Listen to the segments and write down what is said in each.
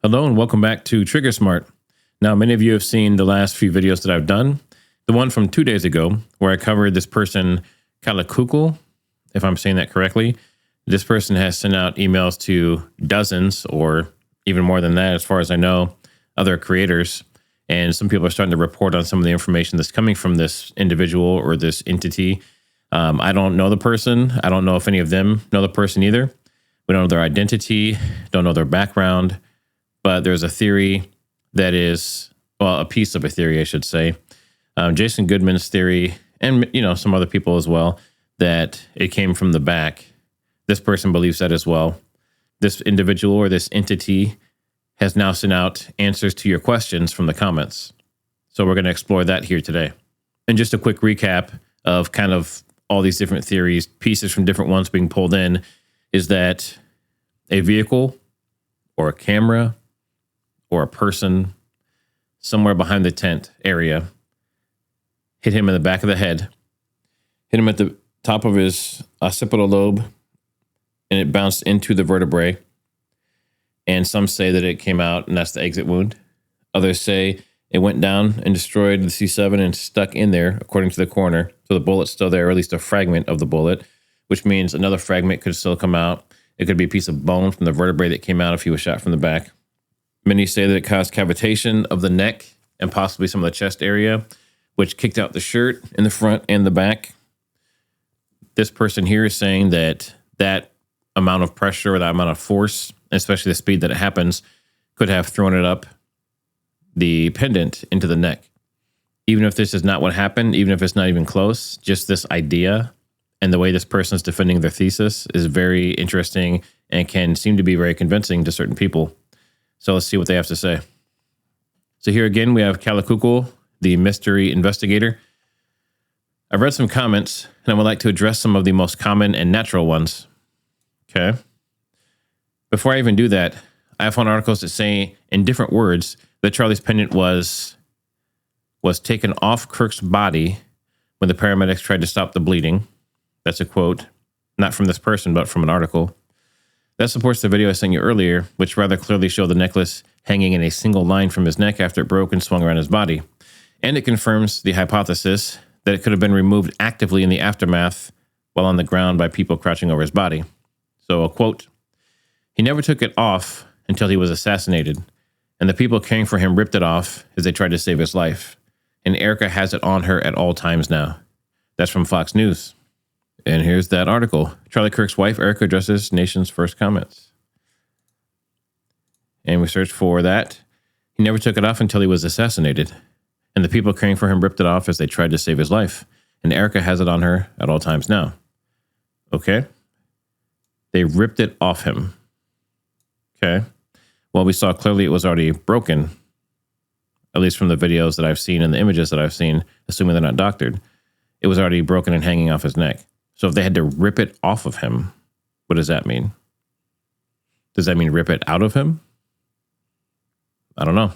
Hello and welcome back to TriggerSmart. Now, many of you have seen the last few videos that I've done. The one from 2 days ago where I covered this person, Charlie Kirk, if I'm saying that correctly. This person has sent out emails to dozens or even more than that, as far as I know, other creators. And some people are starting to report on some of the information that's coming from this individual or this entity. I don't know the person. I don't know if any of them know the person either. We don't know their identity, don't know their background. But there's a theory that is, well, a piece of a theory, I should say. Jason Goodman's theory, and some other people as well, that it came from the back. This person believes that as well. This individual or this entity has now sent out answers to your questions from the comments. So we're going to explore that here today. And just a quick recap of kind of all these different theories, pieces from different ones being pulled in, is that a vehicle or a camera or a person somewhere behind the tent area hit him in the back of the head, hit him at the top of his occipital lobe, and it bounced into the vertebrae. And some say that it came out and that's the exit wound. Others say it went down and destroyed the C7 and stuck in there, according to the coroner. So the bullet's still there, or at least a fragment of the bullet, which means another fragment could still come out. It could be a piece of bone from the vertebrae that came out if he was shot from the back. Many say that it caused cavitation of the neck and possibly some of the chest area, which kicked out the shirt in the front and the back. This person here is saying that that amount of pressure or that amount of force, especially the speed that it happens, could have thrown it up the pendant into the neck. Even if this is not what happened, even if it's not even close, just this idea and the way this person is defending their thesis is very interesting and can seem to be very convincing to certain people. So let's see what they have to say. So here again, we have Charlie Kirk, the mystery investigator. I've read some comments, and I would like to address some of the most common and natural ones. Okay. Before I even do that, I have found articles that say in different words that Charlie's pendant was taken off Kirk's body when the paramedics tried to stop the bleeding. That's a quote, not from this person, but from an article. That supports the video I sent you earlier, which rather clearly showed the necklace hanging in a single line from his neck after it broke and swung around his body. And it confirms the hypothesis that it could have been removed actively in the aftermath while on the ground by people crouching over his body. So a quote, "He never took it off until he was assassinated, and the people caring for him ripped it off as they tried to save his life. And Erica has it on her at all times now." That's from Fox News. And here's that article. Charlie Kirk's wife, Erica, addresses nation's first comments. And we searched for that. "He never took it off until he was assassinated, and the people caring for him ripped it off as they tried to save his life. And Erica has it on her at all times now." Okay. They ripped it off him. Okay. Well, we saw clearly it was already broken, at least from the videos that I've seen and the images that I've seen, assuming they're not doctored. It was already broken and hanging off his neck. So if they had to rip it off of him, what does that mean? Does that mean rip it out of him? I don't know.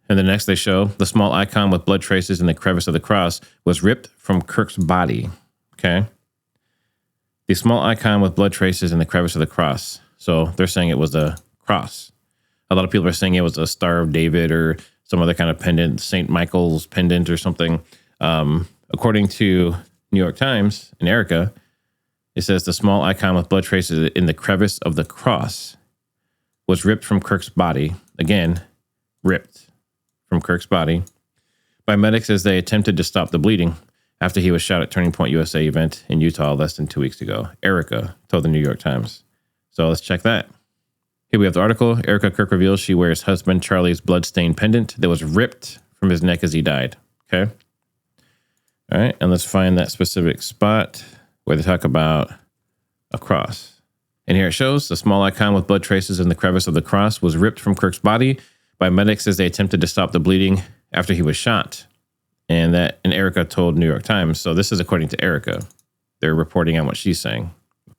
And the next they show the small icon with blood traces in the crevice of the cross was ripped from Kirk's body. Okay. The small icon with blood traces in the crevice of the cross. So they're saying it was a cross. A lot of people are saying it was a Star of David or some other kind of pendant, St. Michael's pendant or something. According to New York Times and Erica, it says the small icon with blood traces in the crevice of the cross was ripped from Kirk's body. Again, ripped from Kirk's body by medics as they attempted to stop the bleeding after he was shot at Turning Point USA event in Utah less than 2 weeks ago. Erica told the New York Times. So let's check that. Here we have the article. Erica Kirk reveals she wears husband Charlie's bloodstained pendant that was ripped from his neck as he died. Okay. All right. And let's find that specific spot where they talk about a cross. And here it shows the small icon with blood traces in the crevice of the cross was ripped from Kirk's body by medics as they attempted to stop the bleeding after he was shot. And Erica told New York Times. So this is according to Erica. They're reporting on what she's saying.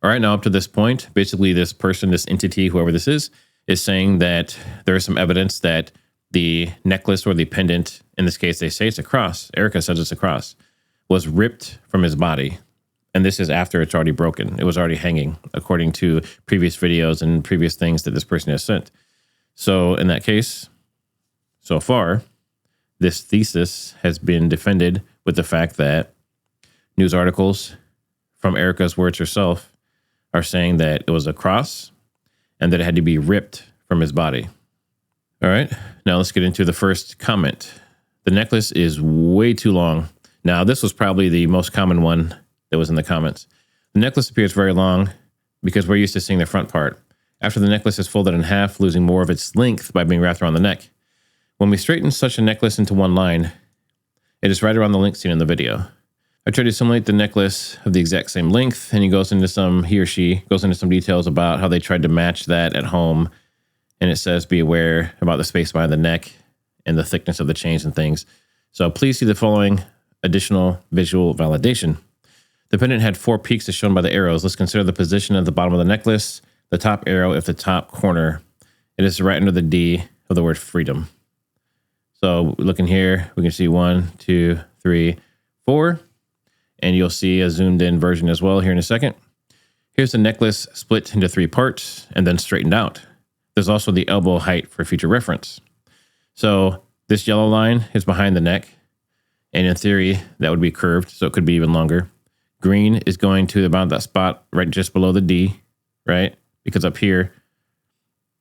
All right, now up to this point, basically this person, this entity, whoever this is saying that there is some evidence that the necklace or the pendant, in this case, they say it's a cross. Erica says it's a cross, was ripped from his body. And this is after it's already broken. It was already hanging, according to previous videos and previous things that this person has sent. So in that case, so far, this thesis has been defended with the fact that news articles from Erica's words herself are saying that it was a cross and that it had to be ripped from his body. All right, now let's get into the first comment. The necklace is way too long. Now, this was probably the most common one that was in the comments. The necklace appears very long because we're used to seeing the front part. After the necklace is folded in half, losing more of its length by being wrapped around the neck. When we straighten such a necklace into one line, it is right around the length seen in the video. I tried to simulate the necklace of the exact same length, and he or she goes into some details about how they tried to match that at home. And it says, be aware about the space behind the neck and the thickness of the chains and things. So please see the following additional visual validation. The pendant had 4 peaks as shown by the arrows. Let's consider the position at the bottom of the necklace. The top arrow at the top corner. It is right under the D of the word freedom. So looking here, we can see 1, 2, 3, 4. And you'll see a zoomed in version as well here in a second. Here's the necklace split into 3 parts and then straightened out. There's also the elbow height for future reference. So this yellow line is behind the neck. And in theory, that would be curved, so it could be even longer. Green is going to about that spot right just below the D, right? Because up here,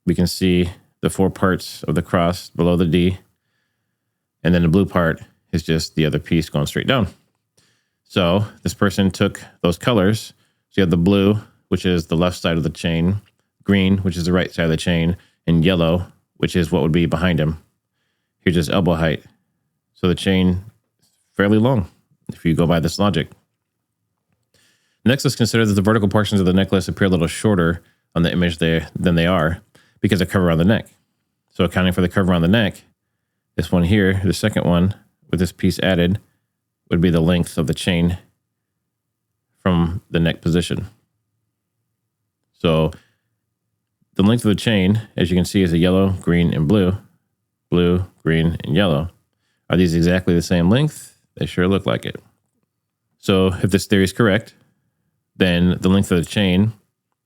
we can see the 4 parts of the cross below the D. And then the blue part is just the other piece going straight down. So this person took those colors. So you have the blue, which is the left side of the chain, green, which is the right side of the chain, and yellow, which is what would be behind him. Here's his elbow height. So the chain is fairly long if you go by this logic. Next, let's consider that the vertical portions of the necklace appear a little shorter on the image there than they are because of curve around the neck. So accounting for the curve around the neck, this one here, the second one with this piece added, would be the length of the chain from the neck position. So the length of the chain, as you can see, is a yellow, green, and blue. Blue, green, and yellow. Are these exactly the same length? They sure look like it. So if this theory is correct, then the length of the chain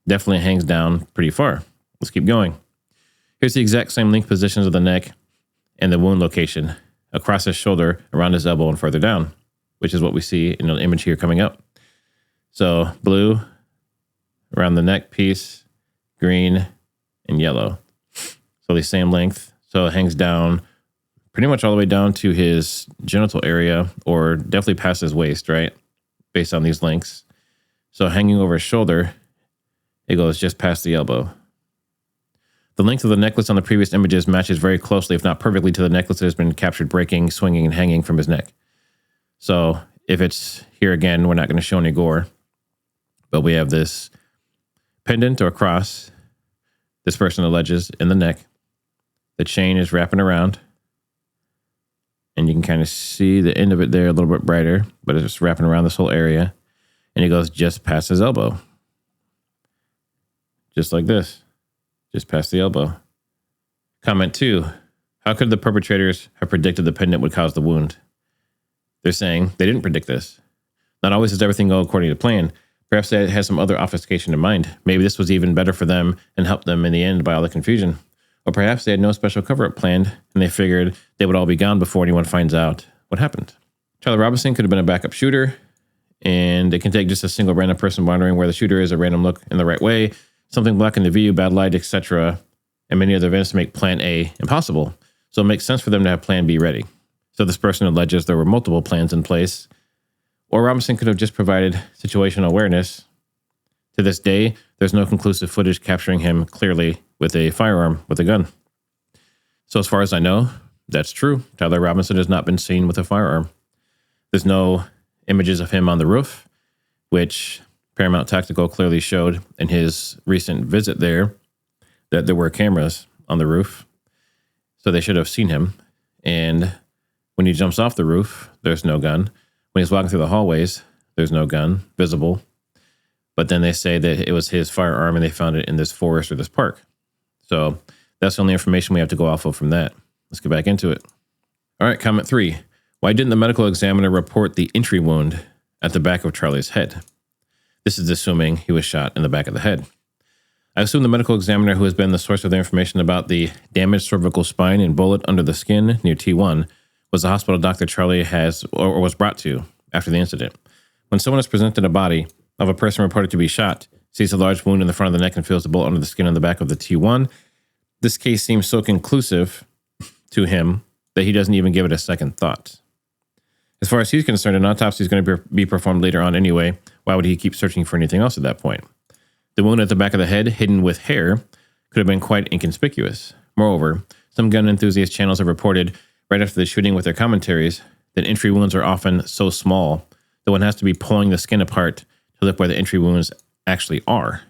definitely hangs down pretty far. Let's keep going. Here's the exact same length positions of the neck and the wound location across his shoulder, around his elbow, and further down, which is what we see in the image here coming up. So blue around the neck piece, green, and yellow. So the same length. So it hangs down pretty much all the way down to his genital area, or definitely past his waist, right? Based on these lengths. So hanging over his shoulder, it goes just past the elbow. The length of the necklace on the previous images matches very closely, if not perfectly, to the necklace that has been captured breaking, swinging, and hanging from his neck. So if it's here again, we're not going to show any gore, but we have this pendant or cross, this person alleges, in the neck. The chain is wrapping around, and you can kind of see the end of it there a little bit brighter, but it's just wrapping around this whole area, and it goes just past his elbow. Just like this, just past the elbow. Comment 2, how could the perpetrators have predicted the pendant would cause the wound? They're saying they didn't predict this. Not always does everything go according to plan. Perhaps they had some other obfuscation in mind. Maybe this was even better for them and helped them in the end by all the confusion. Or perhaps they had no special cover-up planned, and they figured they would all be gone before anyone finds out what happened. Charlie Robinson could have been a backup shooter, and it can take just a single random person wondering where the shooter is, a random look in the right way, something blocking the view, bad light, etc., and many other events to make plan A impossible. So it makes sense for them to have plan B ready. So this person alleges there were multiple plans in place, or Robinson could have just provided situational awareness. To this day, there's no conclusive footage capturing him clearly with a firearm, with a gun. So as far as I know, that's true. Tyler Robinson has not been seen with a firearm. There's no images of him on the roof, which Paramount Tactical clearly showed in his recent visit there, that there were cameras on the roof. So they should have seen him. And when he jumps off the roof, there's no gun. When he's walking through the hallways, there's no gun visible. But then they say that it was his firearm and they found it in this forest or this park. So that's the only information we have to go off of from that. Let's get back into it. All right, comment 3. Why didn't the medical examiner report the entry wound at the back of Charlie's head? This is assuming he was shot in the back of the head. I assume the medical examiner who has been the source of the information about the damaged cervical spine and bullet under the skin near T1 was the hospital Dr. Charlie has or was brought to after the incident. When someone is presented a body of a person reported to be shot, sees a large wound in the front of the neck and feels the bullet under the skin on the back of the T1, this case seems so conclusive to him that he doesn't even give it a second thought. As far as he's concerned, an autopsy is going to be performed later on anyway. Why would he keep searching for anything else at that point? The wound at the back of the head, hidden with hair, could have been quite inconspicuous. Moreover, some gun enthusiast channels have reported right after the shooting with their commentaries that entry wounds are often so small that one has to be pulling the skin apart to look where the entry wounds actually are.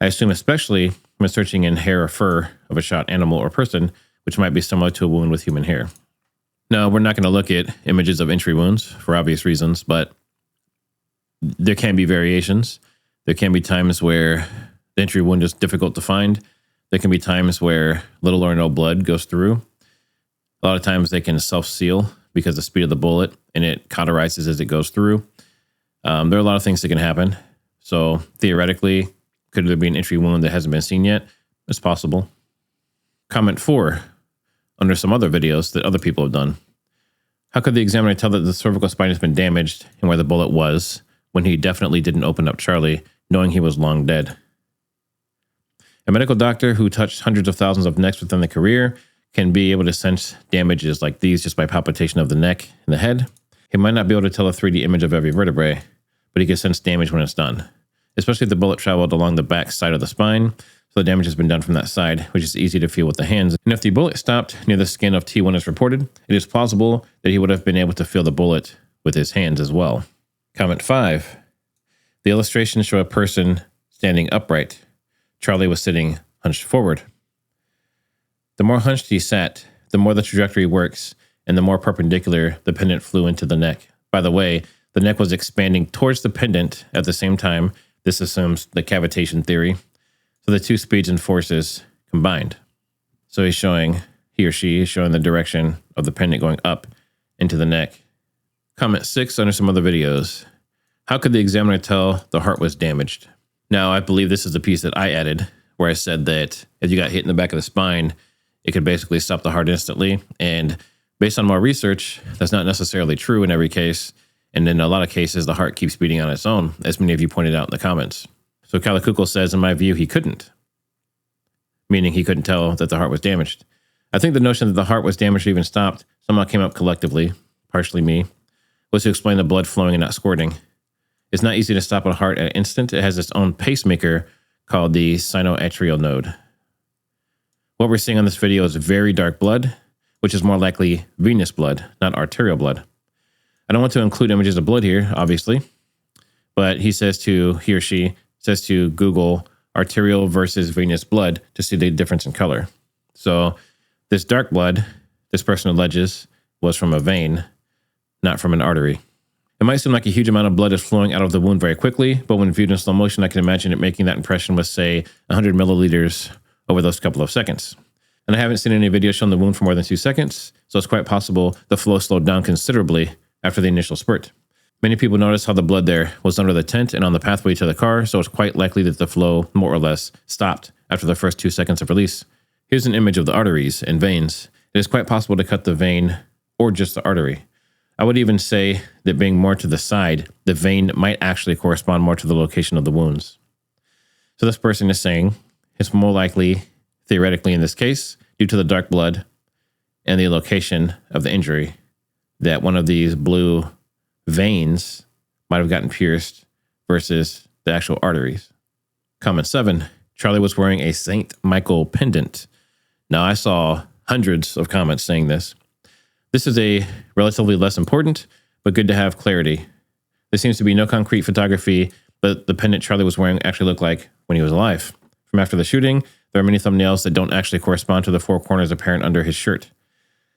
I assume especially when searching in hair or fur of a shot animal or person, which might be similar to a wound with human hair. No, we're not going to look at images of entry wounds for obvious reasons, but there can be variations. There can be times where the entry wound is difficult to find. There can be times where little or no blood goes through. A lot of times they can self-seal because of the speed of the bullet and it cauterizes as it goes through. There are a lot of things that can happen. So theoretically, could there be an entry wound that hasn't been seen yet? It's possible. Comment 4, under some other videos that other people have done. How could the examiner tell that the cervical spine has been damaged and where the bullet was when he definitely didn't open up Charlie, knowing he was long dead? A medical doctor who touched hundreds of thousands of necks within the career can be able to sense damages like these just by palpation of the neck and the head. He might not be able to tell a 3D image of every vertebrae, but he can sense damage when it's done, especially if the bullet traveled along the back side of the spine, so the damage has been done from that side, which is easy to feel with the hands. And if the bullet stopped near the skin of T1 as reported, it is plausible that he would have been able to feel the bullet with his hands as well. Comment 5. The illustrations show a person standing upright. Charlie was sitting hunched forward. The more hunched he sat, the more the trajectory works, and the more perpendicular the pendant flew into the neck. By the way, the neck was expanding towards the pendant at the same time. This assumes the cavitation theory. So the two speeds and forces combined. So he or she is showing the direction of the pendant going up into the neck. Comment 6 under some other videos. How could the examiner tell the heart was damaged? Now, I believe this is the piece that I added, where I said that if you got hit in the back of the spine, it could basically stop the heart instantly. And based on more research, that's not necessarily true in every case. And in a lot of cases, the heart keeps beating on its own, as many of you pointed out in the comments. So Kalikukul says, in my view, he couldn't. Meaning he couldn't tell that the heart was damaged. I think the notion that the heart was damaged or even stopped somehow came up collectively, partially me, was to explain the blood flowing and not squirting. It's not easy to stop a heart at an instant. It has its own pacemaker called the sinoatrial node. What we're seeing on this video is very dark blood, which is more likely venous blood, not arterial blood. I don't want to include images of blood here, obviously, but he or she says to Google arterial versus venous blood to see the difference in color. So this dark blood, this person alleges, was from a vein, not from an artery. It might seem like a huge amount of blood is flowing out of the wound very quickly, but when viewed in slow motion, I can imagine it making that impression with, say, 100 milliliters over those couple of seconds. And I haven't seen any videos showing the wound for more than 2 seconds, so it's quite possible the flow slowed down considerably after the initial spurt. Many people noticed how the blood there was under the tent and on the pathway to the car, so it's quite likely that the flow more or less stopped after the first 2 seconds of release. Here's an image of the arteries and veins. It is quite possible to cut the vein or just the artery. I would even say that being more to the side, the vein might actually correspond more to the location of the wounds. So this person is saying it's more likely, theoretically in this case, due to the dark blood and the location of the injury, that one of these blue veins might have gotten pierced versus the actual arteries. Comment 7, Charlie was wearing a St. Michael pendant. Now, I saw hundreds of comments saying this. This is a relatively less important, but good to have clarity. There seems to be no concrete photography, but the pendant Charlie was wearing actually looked like when he was alive. From after the shooting, there are many thumbnails that don't actually correspond to the 4 corners apparent under his shirt.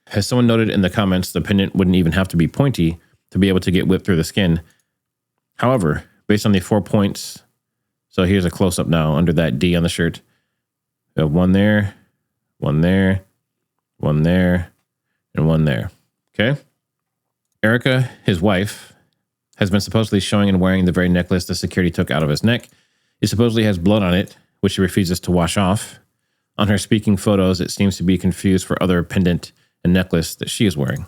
As someone noted in the comments, the pendant wouldn't even have to be pointy to be able to get whipped through the skin. However, based on the 4 points, so here's a close-up now under that D on the shirt. We have one there, one there, one there, and one there. Okay? Erica, his wife, has been supposedly showing and wearing the very necklace the security took out of his neck. It supposedly has blood on it, which she refuses to wash off. On her speaking photos, it seems to be confused for other pendant and necklace that she is wearing.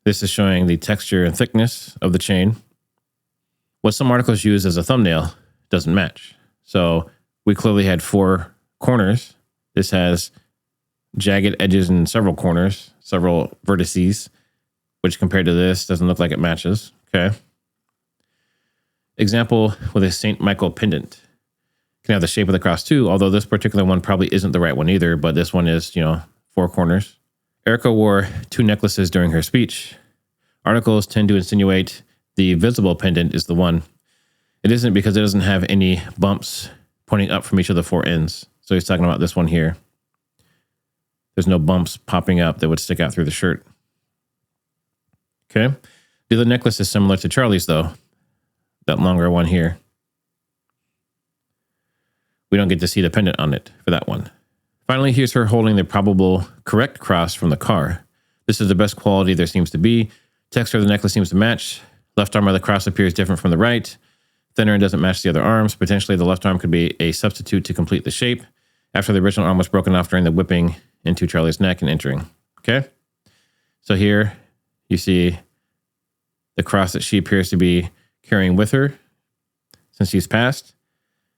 This is showing the texture and thickness of the chain. What some articles use as a thumbnail doesn't match. So we clearly had 4 corners. This has jagged edges in several corners, several vertices, which compared to this doesn't look like it matches. Okay. Example with a St. Michael pendant. Can have the shape of the cross too, although this particular one probably isn't the right one either, but this one is, 4 corners. Erica wore 2 necklaces during her speech. Articles tend to insinuate the visible pendant is the one. It isn't because it doesn't have any bumps pointing up from each of the 4 ends. So he's talking about this one here. There's no bumps popping up that would stick out through the shirt. Okay. The other necklace is similar to Charlie's though. That longer one here. We don't get to see the pendant on it for that one. Finally, here's her holding the probable correct cross from the car. This is the best quality there seems to be. Texture of the necklace seems to match. Left arm of the cross appears different from the right. Thinner and doesn't match the other arms. Potentially the left arm could be a substitute to complete the shape after the original arm was broken off during the whipping into Charlie's neck and entering. Okay. So here you see the cross that she appears to be carrying with her since she's passed.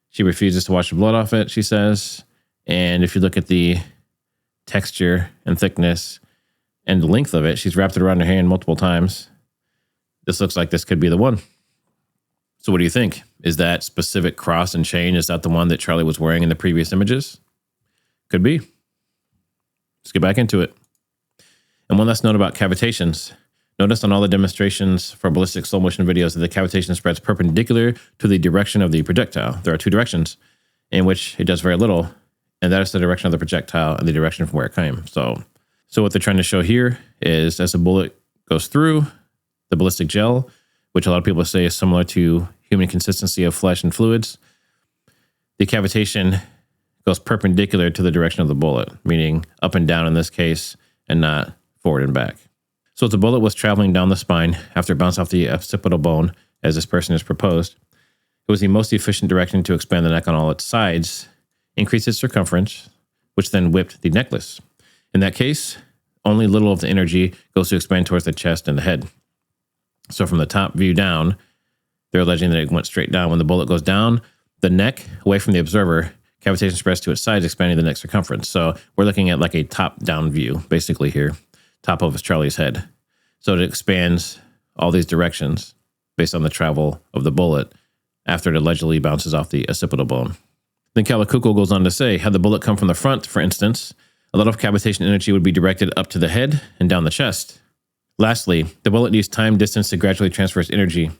She refuses to wash the blood off it, she says. And if you look at the texture and thickness and the length of it, she's wrapped it around her hand multiple times. This looks like this could be the one. So what do you think? Is that specific cross and chain, is that the one that Charlie was wearing in the previous images? Could be. Let's get back into it. And one last note about cavitations. Notice on all the demonstrations for ballistic slow motion videos that the cavitation spreads perpendicular to the direction of the projectile. There are 2 directions in which it does very little, and that is the direction of the projectile and the direction from where it came. So what they're trying to show here is as a bullet goes through the ballistic gel, which a lot of people say is similar to human consistency of flesh and fluids, the cavitation goes perpendicular to the direction of the bullet, meaning up and down in this case, and not forward and back. So if the bullet was traveling down the spine after it bounced off the occipital bone, as this person has proposed, it was the most efficient direction to expand the neck on all its sides, increase its circumference, which then whipped the necklace. In that case, only little of the energy goes to expand towards the chest and the head. So from the top view down, they're alleging that it went straight down. When the bullet goes down, the neck, away from the observer, cavitation spreads to its sides, expanding the neck circumference. So we're looking at like a top-down view, basically here, top of Charlie's head. So it expands all these directions based on the travel of the bullet after it allegedly bounces off the occipital bone. Then Kalakukul goes on to say, had the bullet come from the front, for instance, a lot of cavitation energy would be directed up to the head and down the chest. Lastly, the bullet needs time distance to gradually transfer its energy.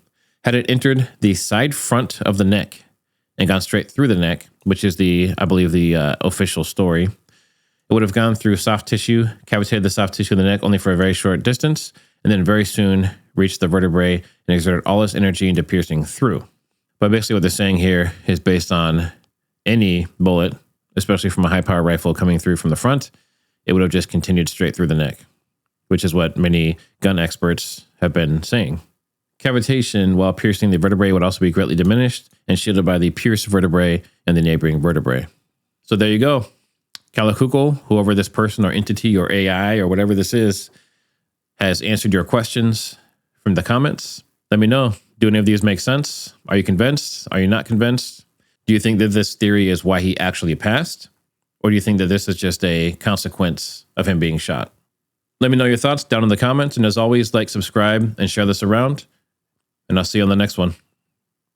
Had it entered the side front of the neck and gone straight through the neck, which is I believe the official story, it would have gone through soft tissue, cavitated the soft tissue of the neck only for a very short distance, and then very soon reached the vertebrae and exerted all its energy into piercing through. But basically what they're saying here is based on any bullet, especially from a high-power rifle coming through from the front, it would have just continued straight through the neck, which is what many gun experts have been saying. Cavitation while piercing the vertebrae would also be greatly diminished and shielded by the pierced vertebrae and the neighboring vertebrae. So there you go. Kalakukul, whoever this person or entity or AI or whatever this is, has answered your questions from the comments. Let me know. Do any of these make sense? Are you convinced? Are you not convinced? Do you think that this theory is why he actually passed? Or do you think that this is just a consequence of him being shot? Let me know your thoughts down in the comments. And as always, like, subscribe, and share this around. And I'll see you on the next one.